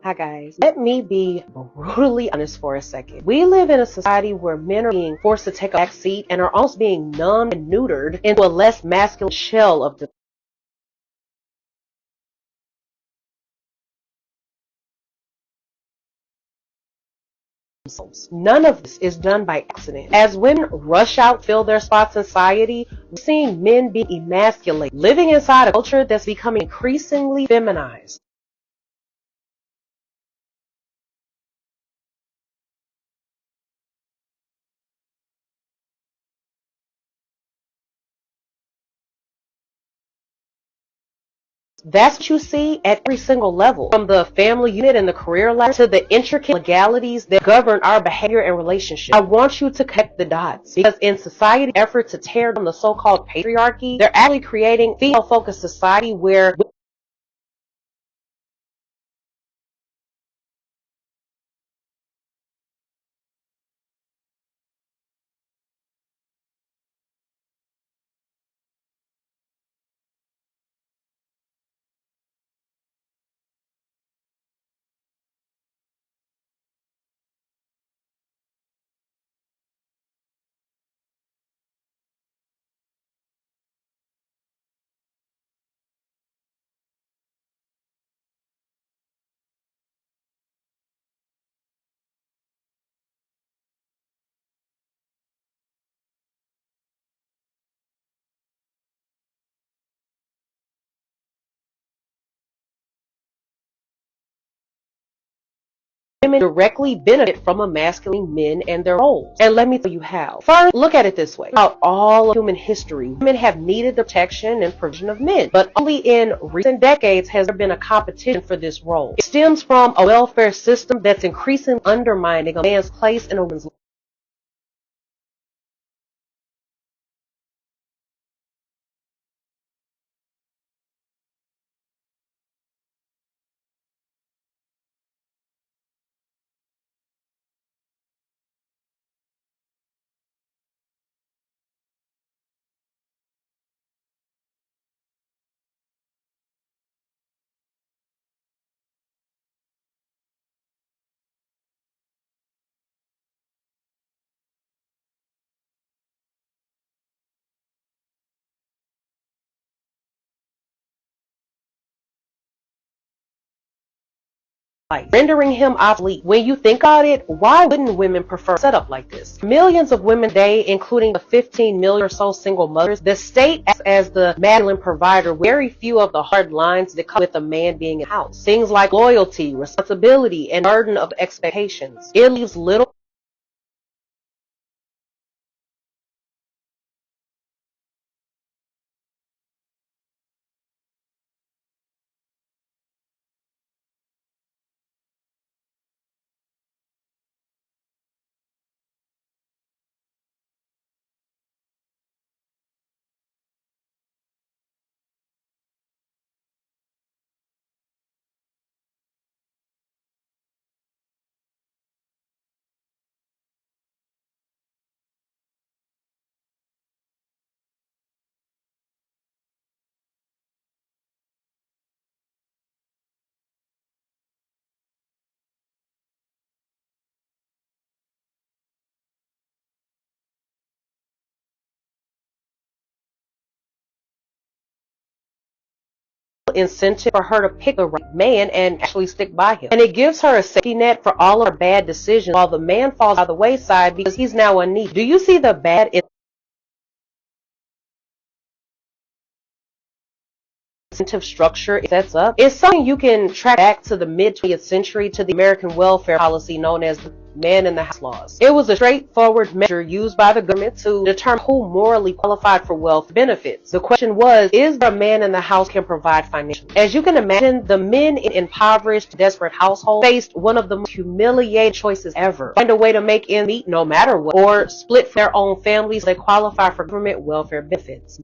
Hi guys, let me be brutally honest for a second. We live in a society where men are being forced to take a back seat and are almost being numbed and neutered into a less masculine shell of themselves. None of this is done by accident. As women rush out, fill their spots in society, we're seeing men being emasculated, living inside a culture that's becoming increasingly feminized. That's what you see at every single level, from the family unit and the career ladder to the intricate legalities that govern our behavior and relationships. I want you to connect the dots because in society's effort to tear down the so-called patriarchy, they're actually creating a female-focused society where women directly benefit from emasculating men and their roles. And let me tell you how. First, look at it this way. Throughout all of human history, women have needed the protection and provision of men. But only in recent decades has there been a competition for this role. It stems from a welfare system that's increasingly undermining a man's place in a woman's life. Rendering him obsolete. When you think about it, why wouldn't women prefer a setup like this? Millions of women today, including the 15 million or so single mothers, the state acts as the masculine provider with very few of the hard lines that come with a man being in the house. Things like loyalty, responsibility, and burden of expectations. It leaves little incentive for her to pick the right man and actually stick by him. And it gives her a safety net for all of her bad decisions while the man falls by the wayside because he's now unneeded. Do you see the bad incentive structure it sets up? It's something you can track back to the mid-20th century to the American welfare policy known as the Man in the House laws. It was a straightforward measure used by the government to determine who morally qualified for wealth benefits. The question was, is there a man in the house can provide financially? As you can imagine, the men in impoverished, desperate households faced one of the most humiliating choices ever. Find a way to make ends meet no matter what, or split for their own families so they qualify for government welfare benefits.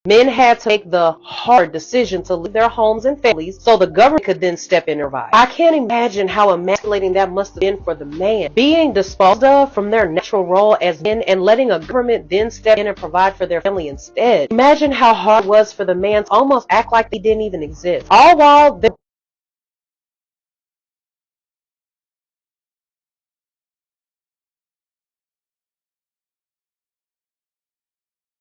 Men had to make the hard decision to leave their homes and families so the government could then step in and provide. I can't imagine how emasculating that must have been for the man, being disposed of from their natural role as men and letting a government then step in and provide for their family instead. Imagine how hard it was for the man to almost act like they didn't even exist, all while the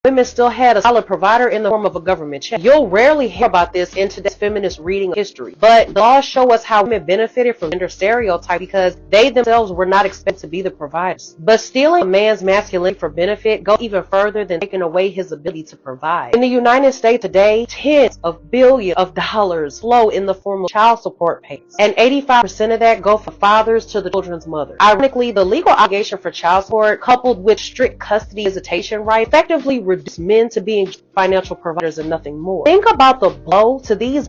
women still had a solid provider in the form of a government check. You'll rarely hear about this in today's feminist reading of history, but the laws show us how women benefited from gender stereotype because they themselves were not expected to be the providers. But stealing a man's masculinity for benefit goes even further than taking away his ability to provide. In the United States today, tens of billions of dollars flow in the form of child support payments, and 85% of that go from fathers to the children's mother. Ironically, the legal obligation for child support, coupled with strict custody visitation rights, effectively reduce men to being financial providers and nothing more. Think about the blow to these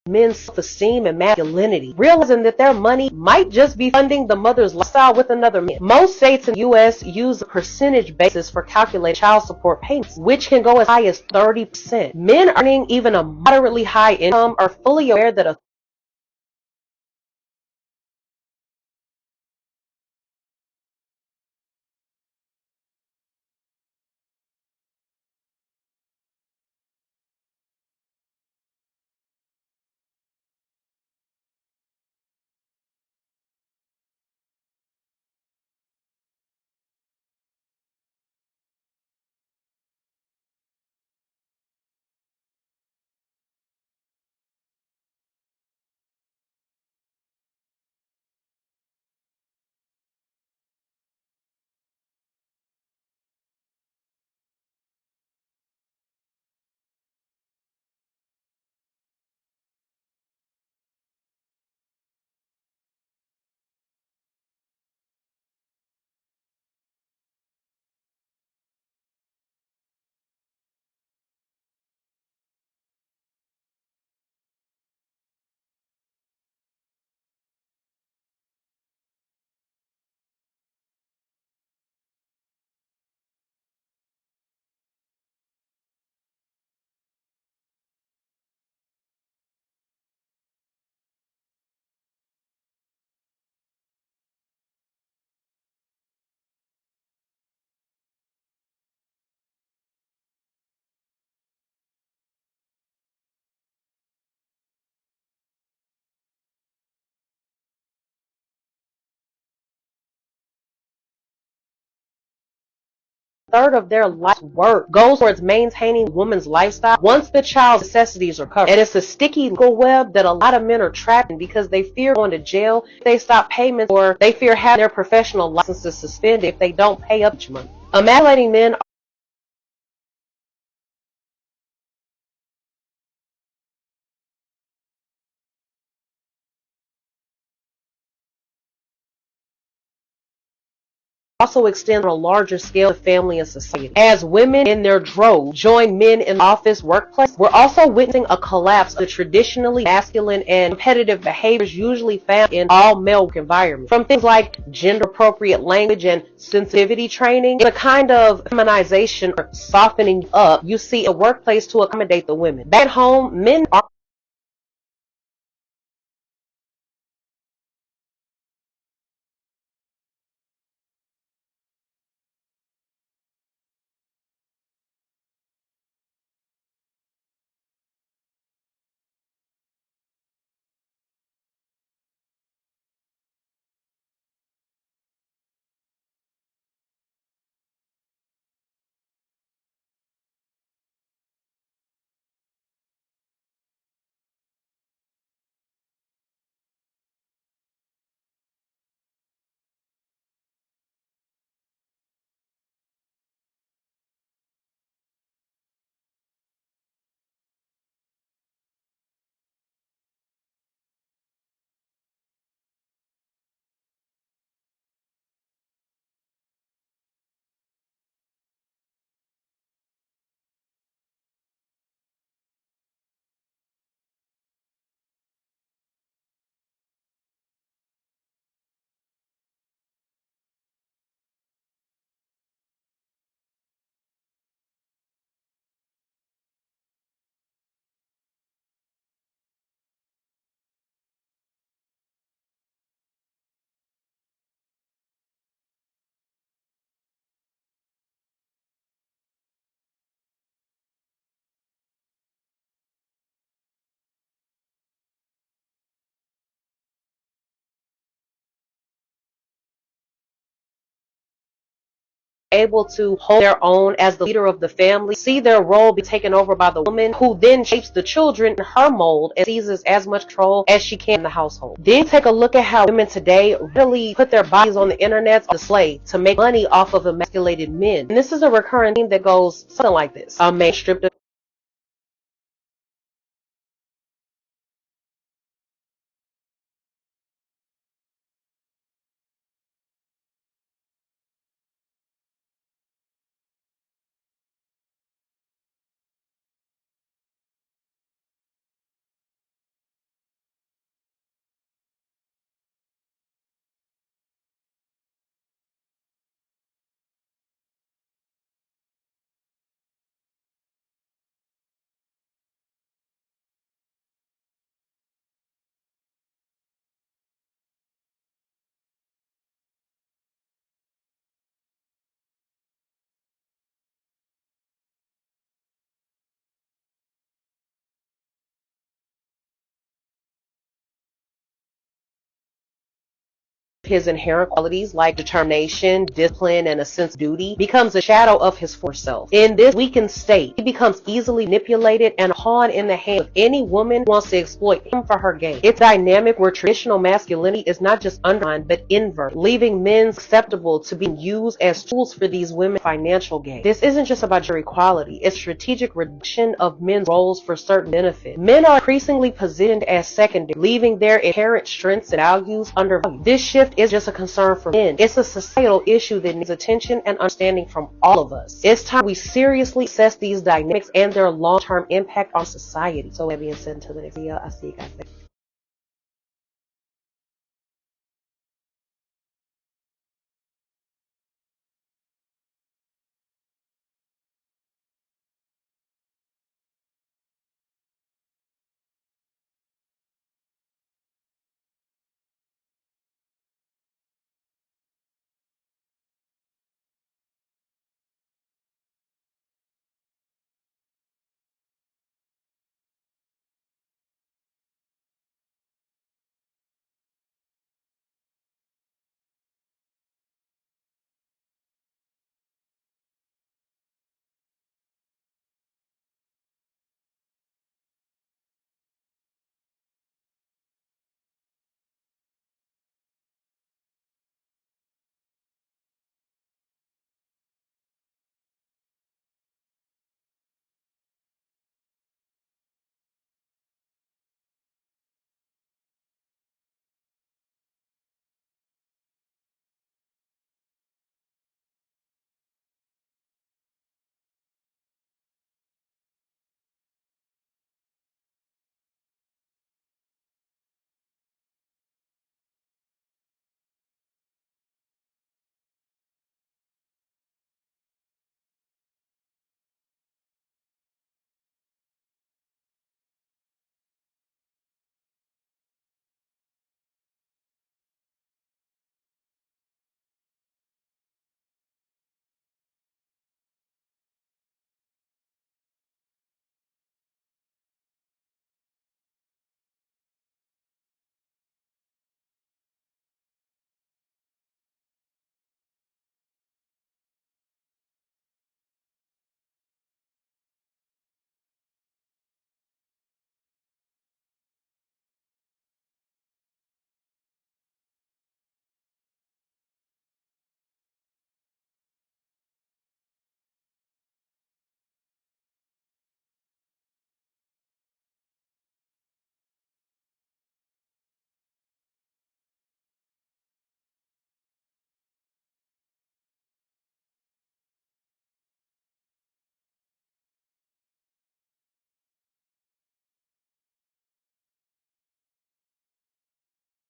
men's self-esteem and masculinity, realizing that their money might just be funding the mother's lifestyle with another man. Most states in the U.S. use a percentage basis for calculating child support payments, which can go as high as 30%. Men earning even a moderately high income are fully aware that a third of their life's work goes towards maintaining a woman's lifestyle once the child's necessities are covered. And it's a sticky legal web that a lot of men are trapped in because they fear going to jail if they stop payments, or they fear having their professional licenses suspended if they don't pay up each month. Emasculating men also extend on a larger scale of family and society. As women in their droves join men in the office workplace, we're also witnessing a collapse of the traditionally masculine and competitive behaviors usually found in all male work environments. From things like gender-appropriate language and sensitivity training, the kind of feminization or softening up you see in a workplace to accommodate the women. Back at home, men are able to hold their own as the leader of the family, see their role be taken over by the woman, who then shapes the children in her mold and seizes as much control as she can in the household. Then take a look at how women today really put their bodies on the internet on display to make money off of emasculated men. And this is a recurring theme that goes something like this. A man stripped of his inherent qualities like determination, discipline, and a sense of duty becomes a shadow of his former self. In this weakened state, he becomes easily manipulated and a pawn in the hand of any woman who wants to exploit him for her gain. It's dynamic where traditional masculinity is not just undermined but inverted, leaving men susceptible to being used as tools for these women's financial gain. This isn't just about gender equality, it's strategic reduction of men's roles for certain benefit. Men are increasingly positioned as secondary, leaving their inherent strengths and values undervalued. This shift is just a concern for men. It's a societal issue that needs attention and understanding from all of us. It's time we seriously assess these dynamics and their long-term impact on society. So that being said, until the next video, I'll see you guys later.